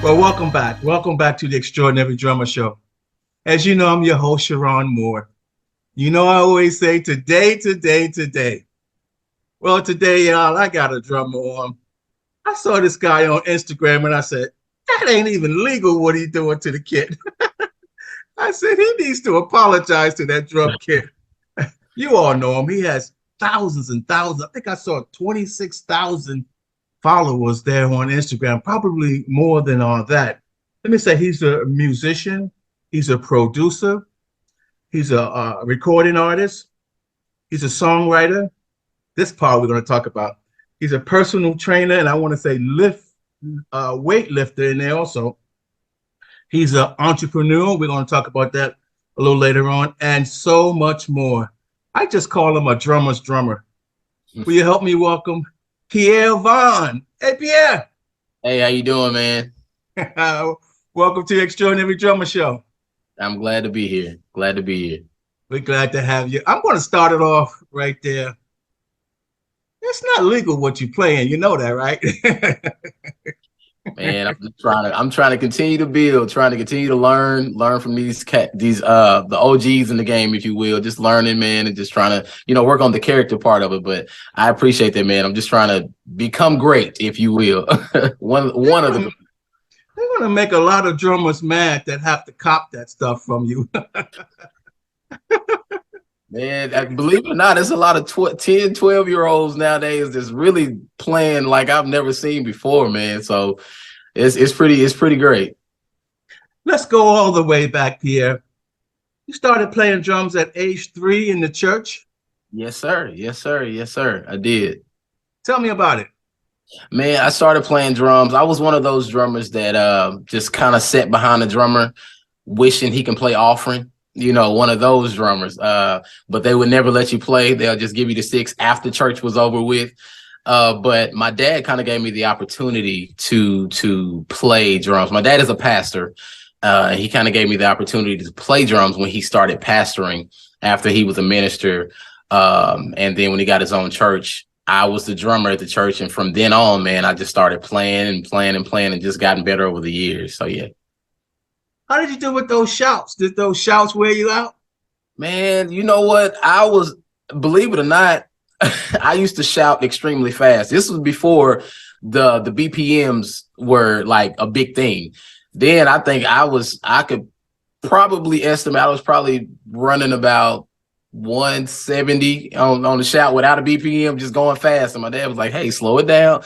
Well, welcome back. Welcome back to the Extraordinary Drummer Show. As you know, I'm your host, Cheron Moore. You know, I always say today, today, today. Well, today, y'all, I got a drummer on. I saw this guy on Instagram and I said, that ain't even legal what he's doing to the kid. I said, he needs to apologize to that drum kit. You all know him. He has thousands and thousands. I think I saw 26,000 followers there on Instagram, probably more than all that. Let me say he's a musician. He's a producer. He's a recording artist. He's a songwriter. This part we're going to talk about. He's a personal trainer, and I want to say weightlifter in there also. He's an entrepreneur. We're going to talk about that a little later on, and so much more. I just call him a drummer's drummer. Will you help me welcome Pierre Vaughn? Hey, Pierre. Hey, how you doing, man? Welcome to the Extraordinary Drummer Show. I'm glad to be here. Glad to be here. We're glad to have you. I'm going to start it off right there. It's not legal what you're playing. You know that, right? Man, I'm trying to continue to build, trying to continue to learn from the OGs in the game, if you will, just learning, man, and just trying to, work on the character part of it. But I appreciate that, man. I'm just trying to become great, if you will. one of the. They're going to make a lot of drummers mad that have to cop that stuff from you. Man, believe it or not, there's a lot of 10, 12-year-olds nowadays that's really playing like I've never seen before, man. So it's pretty great. Let's go all the way back, Pierre. You started playing drums at age 3 in the church? Yes, sir. Yes, sir. Yes, sir. I did. Tell me about it. Man, I started playing drums. I was one of those drummers that just kind of sat behind the drummer, wishing he can play offering. One of those drummers. But they would never let you play. They'll just give you the sticks after church was over with. But my dad kind of gave me the opportunity to play drums. My dad is a pastor. He kind of gave me the opportunity to play drums when he started pastoring after he was a minister. And then when he got his own church, I was the drummer at the church. And from then on, man, I just started playing and just gotten better over the years. So, yeah. How did you do with those shouts? Did those shouts wear you out? Man, you know what? Believe it or not, I used to shout extremely fast. This was before the BPMs were like a big thing. Then I think I could probably estimate I was probably running about 170 on the shout without a BPM, just going fast. And my dad was like, hey, slow it down.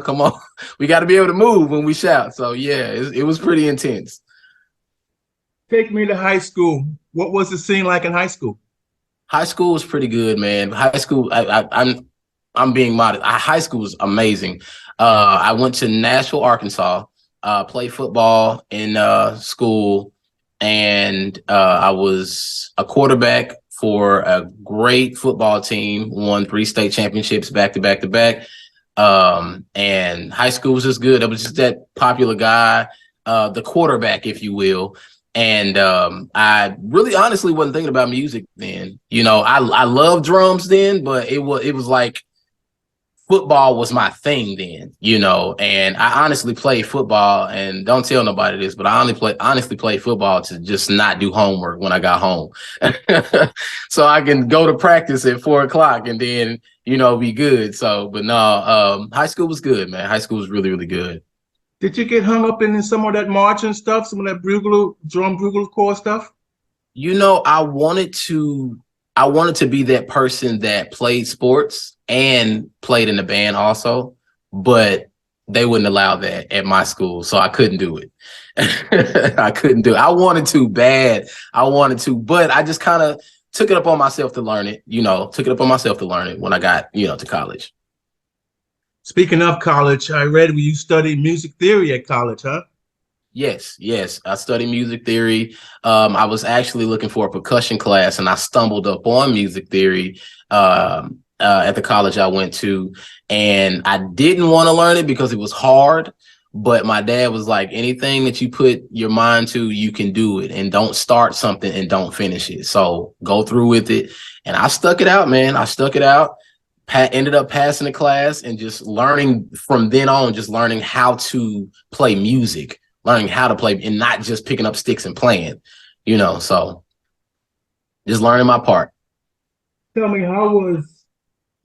Come on. We got to be able to move when we shout. So yeah, it was pretty intense. Take me to high school. What was the scene like in high school? High school was pretty good, man. High school, I'm being modest. High school was amazing. I went to Nashville, Arkansas, played football in school, and I was a quarterback for a great football team, won 3 state championships back to back to back. And high school was just good. I was just that popular guy, the quarterback, if you will. And I really honestly wasn't thinking about music then. I loved drums then, but it was like football was my thing then, and I honestly played football, and don't tell nobody this, but I honestly played football to just not do homework when I got home. So I can go to practice at 4:00 and then, be good. So, but no, high school was good, man. High school was really, really good. Did you get hung up in some of that marching stuff, some of that drum bugle corps stuff? I wanted to be that person that played sports and played in the band also, but they wouldn't allow that at my school, so I couldn't do it. I couldn't do it. I wanted to bad. But I just kind of took it upon myself to learn it, when I got, to college. Speaking of college, I read you studied music theory at college, huh? Yes. I studied music theory. I was actually looking for a percussion class, and I stumbled up on music theory at the college I went to. And I didn't want to learn it because it was hard. But my dad was like, anything that you put your mind to, you can do it. And don't start something and don't finish it. So go through with it. And I stuck it out, man. I stuck it out. ended up passing the class and just learning from then on, just learning how to play music, learning how to play and not just picking up sticks and playing, so just learning my part. Tell me, how was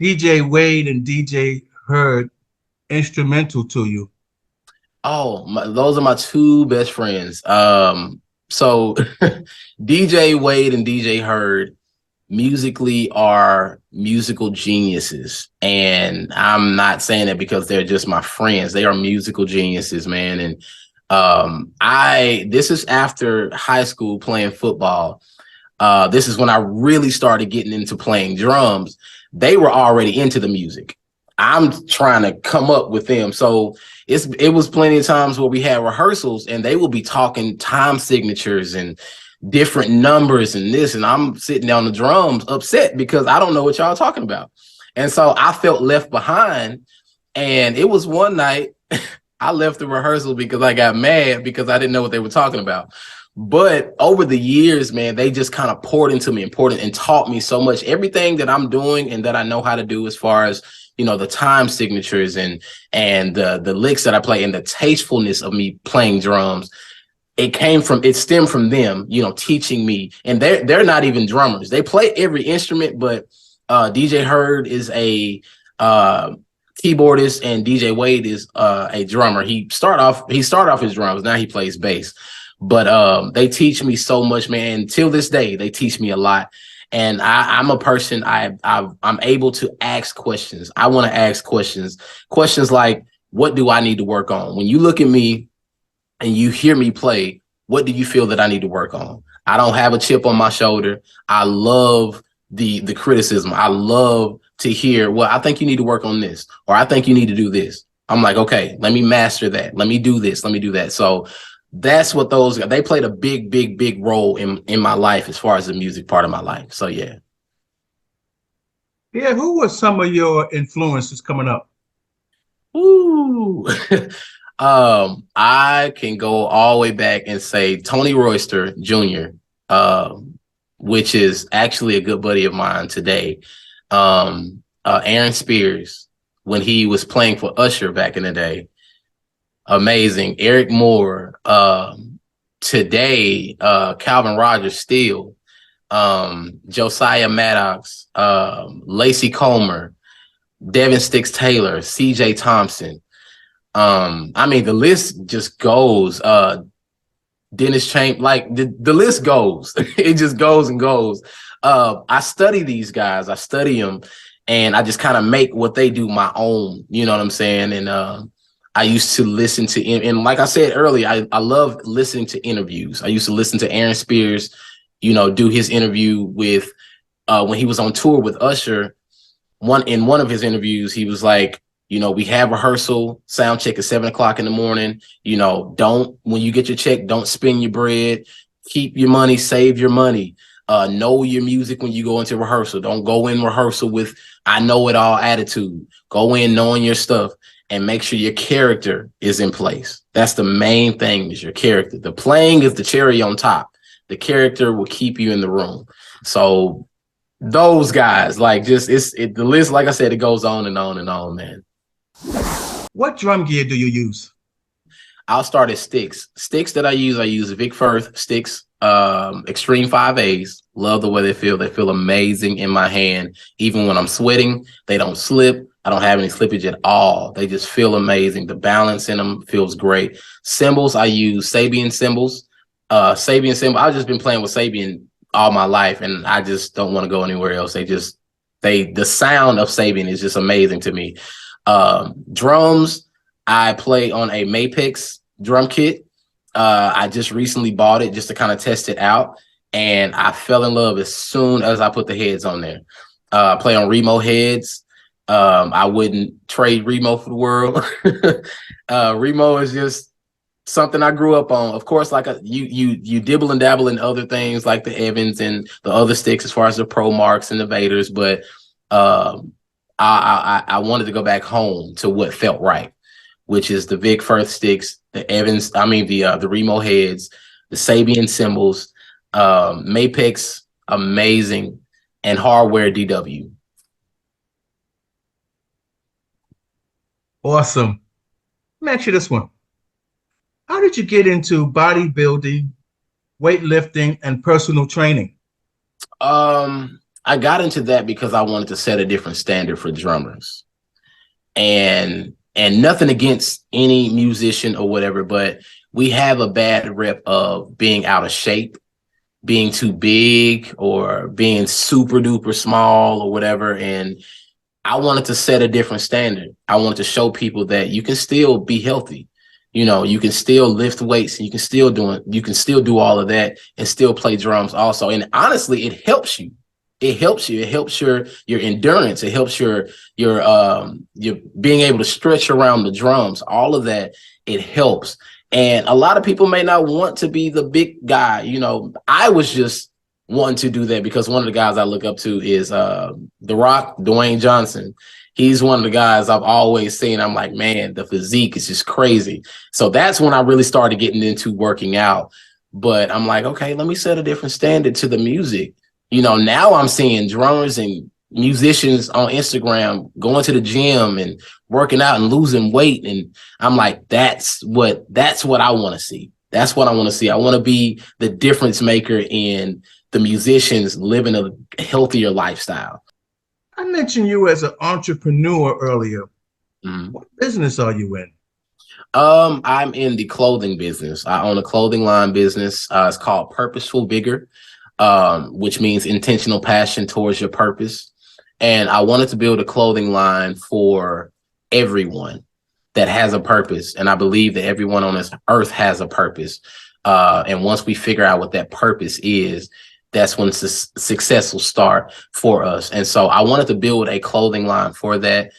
DJ Wade and DJ Heard instrumental to you? Oh, those are my two best friends. So DJ Wade and DJ Heard musically are musical geniuses. And I'm not saying that because they're just my friends. They are musical geniuses, man. And this is after high school playing football. This is when I really started getting into playing drums. They were already into the music. I'm trying to come up with them. So it was plenty of times where we had rehearsals and they will be talking time signatures and different numbers and this, and I'm sitting down the drums upset because I don't know what y'all are talking about. And so I felt left behind. And it was one night I left the rehearsal because I got mad because I didn't know what they were talking about. But over the years, man, they just kind of poured into me and taught me so much. Everything that I'm doing and that I know how to do as far as, the time signatures and the licks that I play and the tastefulness of me playing drums, it stemmed from them, teaching me. And they're not even drummers. They play every instrument, but DJ Heard is a keyboardist and DJ Wade is a drummer. He started off his drums. Now he plays bass. But they teach me so much, man. Till this day, they teach me a lot. And I'm a person, I'm able to ask questions. I want to ask questions like, what do I need to work on? When you look at me and you hear me play, what do you feel that I need to work on? I don't have a chip on my shoulder. I love the criticism. I love to hear, well, I think you need to work on this, or I think you need to do this. I'm like, okay, let me master that. Let me do this. Let me do that. So that's what they played a big role in my life as far as the music part of my life. So yeah. Yeah, who were some of your influences coming up? Ooh. I can go all the way back and say Tony Royster Jr., which is actually a good buddy of mine today. Aaron Spears, when he was playing for Usher back in the day. Amazing. Eric Moore, today, Calvin Rogers still, Josiah Maddox, Lacey Comer, Devin Sticks Taylor, CJ Thompson. The list just goes. Dennis Chain, like the list goes. It just goes and goes. I study these guys. I study them, and I just kind of make what they do my own. You know what I'm saying? And I used to listen to, and like I said earlier, I love listening to interviews. I used to listen to Aaron Spears, do his interview with when he was on tour with Usher. In one of his interviews, he was like, we have rehearsal, sound check at 7:00 in the morning. When you get your check, don't spend your bread. Keep your money, save your money. Know your music when you go into rehearsal. Don't go in rehearsal with I know it all attitude. Go in knowing your stuff and make sure your character is in place. That's the main thing, is your character. The playing is the cherry on top. The character will keep you in the room. So those guys, like, the list, like I said, it goes on and on and on, man. What drum gear do you use? I'll start at sticks. Sticks that I use Vic Firth sticks, Extreme 5As. Love the way they feel. They feel amazing in my hand. Even when I'm sweating, they don't slip. I don't have any slippage at all. They just feel amazing. The balance in them feels great. Cymbals, I use Sabian cymbals. Sabian cymbal. I've just been playing with Sabian all my life, and I just don't want to go anywhere else. The sound of Sabian is just amazing to me. Drums, I play on a Mapex drum kit. I just recently bought it just to kind of test it out, and I fell in love as soon as I put the heads on there. Play on Remo heads. I wouldn't trade Remo for the world. Remo is just something I grew up on. Of course, like you dibble and dabble in other things like the Evans and the other sticks as far as the Pro Marks and the Vaders, but I wanted to go back home to what felt right, which is the Vic Firth sticks, the Evans, the Remo heads, the Sabian cymbals, Mapex, amazing, and hardware DW. Awesome. Let me ask you this one. How did you get into bodybuilding, weightlifting, and personal training? I got into that because I wanted to set a different standard for drummers. And nothing against any musician or whatever, but we have a bad rep of being out of shape, being too big, or being super duper small or whatever. And I wanted to set a different standard. I wanted to show people that you can still be healthy. You know, you can still lift weights, and you can still do all of that and still play drums also. And honestly, it helps you. It helps you. It helps your endurance. It helps your being able to stretch around the drums. All of that, it helps. And a lot of people may not want to be the big guy. You know, I was just wanting to do that because one of the guys I look up to is The Rock, Dwayne Johnson. He's one of the guys I've always seen. I'm like, man, the physique is just crazy. So that's when I really started getting into working out. But I'm like, okay, let me set a different standard to the music. You know, now I'm seeing drummers and musicians on Instagram going to the gym and working out and losing weight. And I'm like, that's what I want to see. That's what I want to see. I want to be the difference maker in the musicians living a healthier lifestyle. I mentioned you as an entrepreneur earlier. Mhm. What business are you in? I'm in the clothing business. I own a clothing line business. It's called Purposeful Vigor, which means intentional passion towards your purpose. And I wanted to build a clothing line for everyone that has a purpose. And I believe that everyone on this earth has a purpose. And once we figure out what that purpose is, that's when success will start for us. And so I wanted to build a clothing line for that.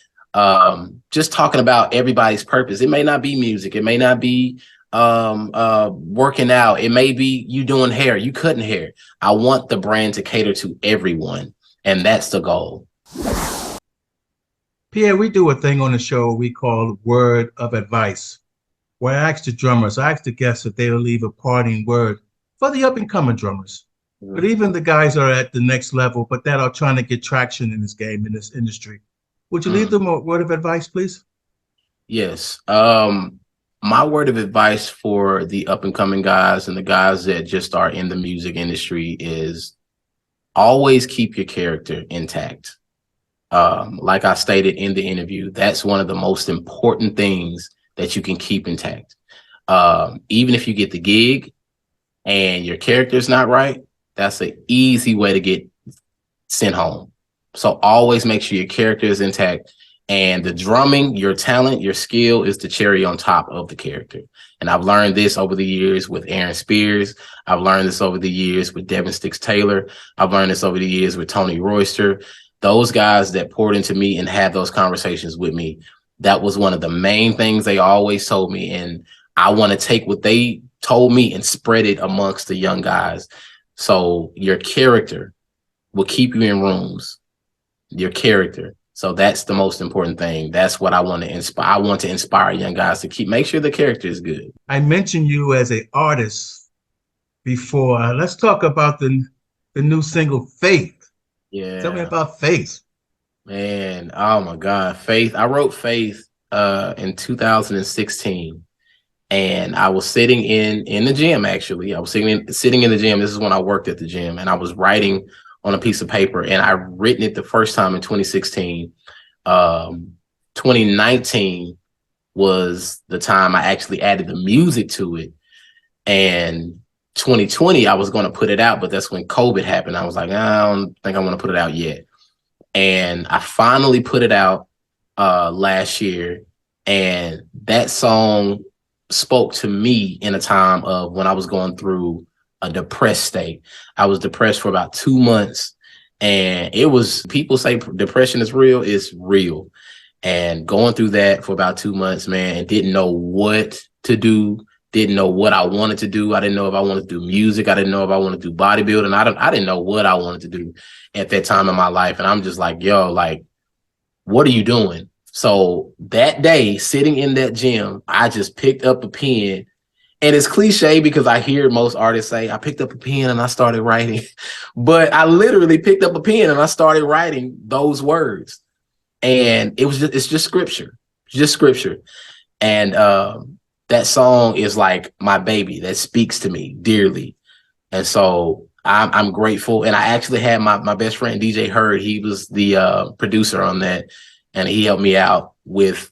Just talking about everybody's purpose. It may not be music. It may not be working out. It may be you doing hair, you cutting hair. I want the brand to cater to everyone. And that's the goal. Pierre, we do a thing on the show we call Word of Advice, where I ask the drummers, I ask the guests if they'll leave a parting word for the up and coming drummers, but even the guys are at the next level, but that are trying to get traction in this game, in this industry. Would you leave them a word of advice, please? Yes. My word of advice for the up and coming guys and the guys that just are in the music industry is always keep your character intact. Like I stated in the interview, that's one of the most important things that you can keep intact. Even if you get the gig and your character's not right, that's an easy way to get sent home. So always make sure your character is intact. And the drumming, your talent, your skill is the cherry on top of the character. And I've learned this over the years with Aaron Spears. I've learned this over the years with Devin Sticks Taylor. I've learned this over the years with Tony Royster. Those guys that poured into me and had those conversations with me, that was one of the main things they always told me. And I want to take what they told me and spread it amongst the young guys. So your character will keep you in rooms, your character. So that's the most important thing. That's what I want to inspire. I want to inspire young guys to make sure the character is good. I mentioned you as an artist before. Let's talk about the new single, Faith. Tell me Yeah, about Faith. man. Oh my God. Faith. I wrote Faith in 2016. And I was sitting in the gym, actually. I was sitting in the gym. This is when I worked at the gym, and I was writing on a piece of paper, and I written it the first time in 2016. 2019 was the time I actually added the music to it. And 2020, I was going to put it out, but that's when COVID happened. I was like, I don't think I want to put it out yet. And I finally put it out last year. And that song spoke to me in a time of when I was going through a depressed state. I was depressed for about 2 months. And it was, people say depression is real. It's real. And going through that for about 2 months, man, and didn't know what to do. Didn't know what I wanted to do. I didn't know if I wanted to do music. I didn't know if I wanted to do bodybuilding. I didn't know what I wanted to do at that time in my life. And I'm just like, yo, like, what are you doing? So that day, sitting in that gym, I just picked up a pen. And it's cliche because I hear most artists say, I picked up a pen and I started writing. But I literally picked up a pen and I started writing those words. And it's just scripture. just scripture. And that song is like my baby that speaks to me dearly. And so I'm grateful. And I actually had my best friend, DJ Hurd. He was the producer on that. And he helped me out with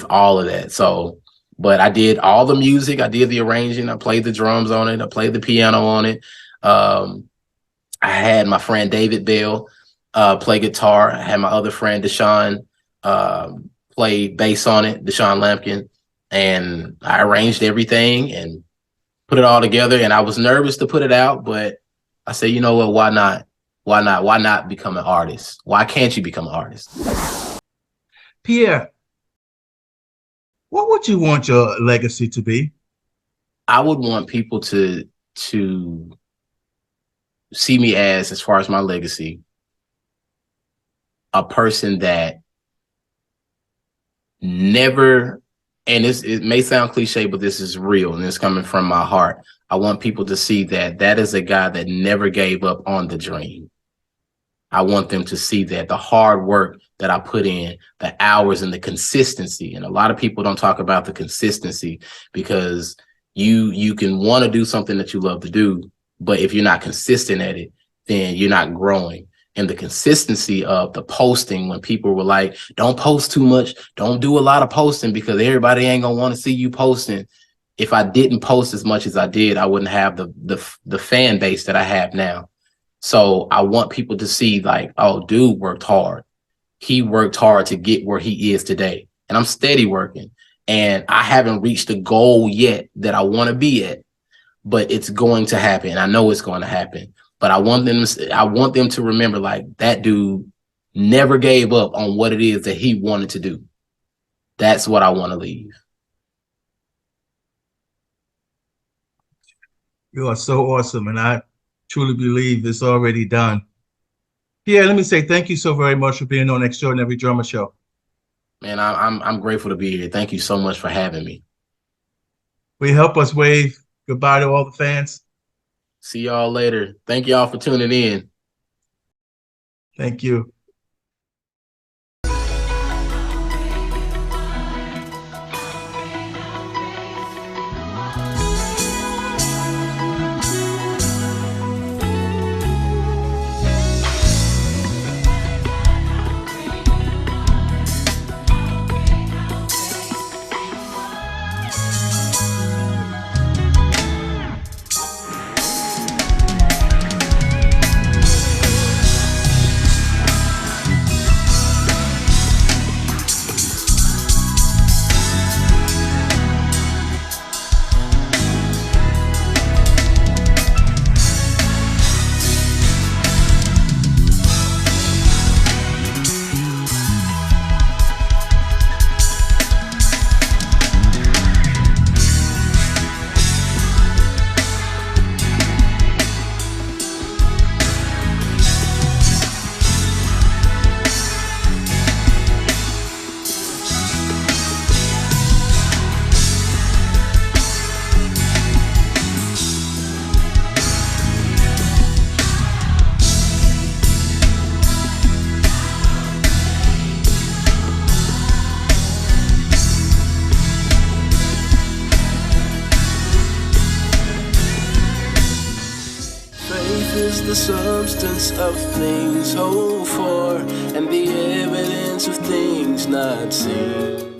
all of that. So, but I did all the music. I did the arranging. I played the drums on it. I played the piano on it. I had my friend David Bell play guitar. I had my other friend Deshaun play bass on it, Deshaun Lampkin. And I arranged everything and put it all together. And I was nervous to put it out, but I said, you know what, why not? Why not? Why not become an artist? Why can't you become an artist? Pierre, what would you want your legacy to be? I would want people to see me as far as my legacy, a person that never, and it may sound cliche, but this is real and it's coming from my heart. I want people to see that is a guy that never gave up on the dream. I want them to see that the hard work that I put in, the hours and the consistency. And a lot of people don't talk about the consistency because you can want to do something that you love to do, but if you're not consistent at it, then you're not growing. And the consistency of the posting, when people were like, don't post too much, don't do a lot of posting because everybody ain't gonna want to see you posting. If I didn't post as much as I did, I wouldn't have the fan base that I have now. So I want people to see like, oh, dude worked hard. He worked hard to get where he is today. And I'm steady working. And I haven't reached the goal yet that I want to be at, but it's going to happen. I know it's going to happen. But I want them to remember like that dude never gave up on what it is that he wanted to do. That's what I want to leave. You are so awesome, and I truly believe it's already done. Pierre, let me say thank you so very much for being on Extraordinary Drummer Show. Man, I'm grateful to be here. Thank you so much for having me. Will you help us wave goodbye to all the fans? See y'all later. Thank y'all for tuning in. Thank you. Is the substance of things hoped for and the evidence of things not seen.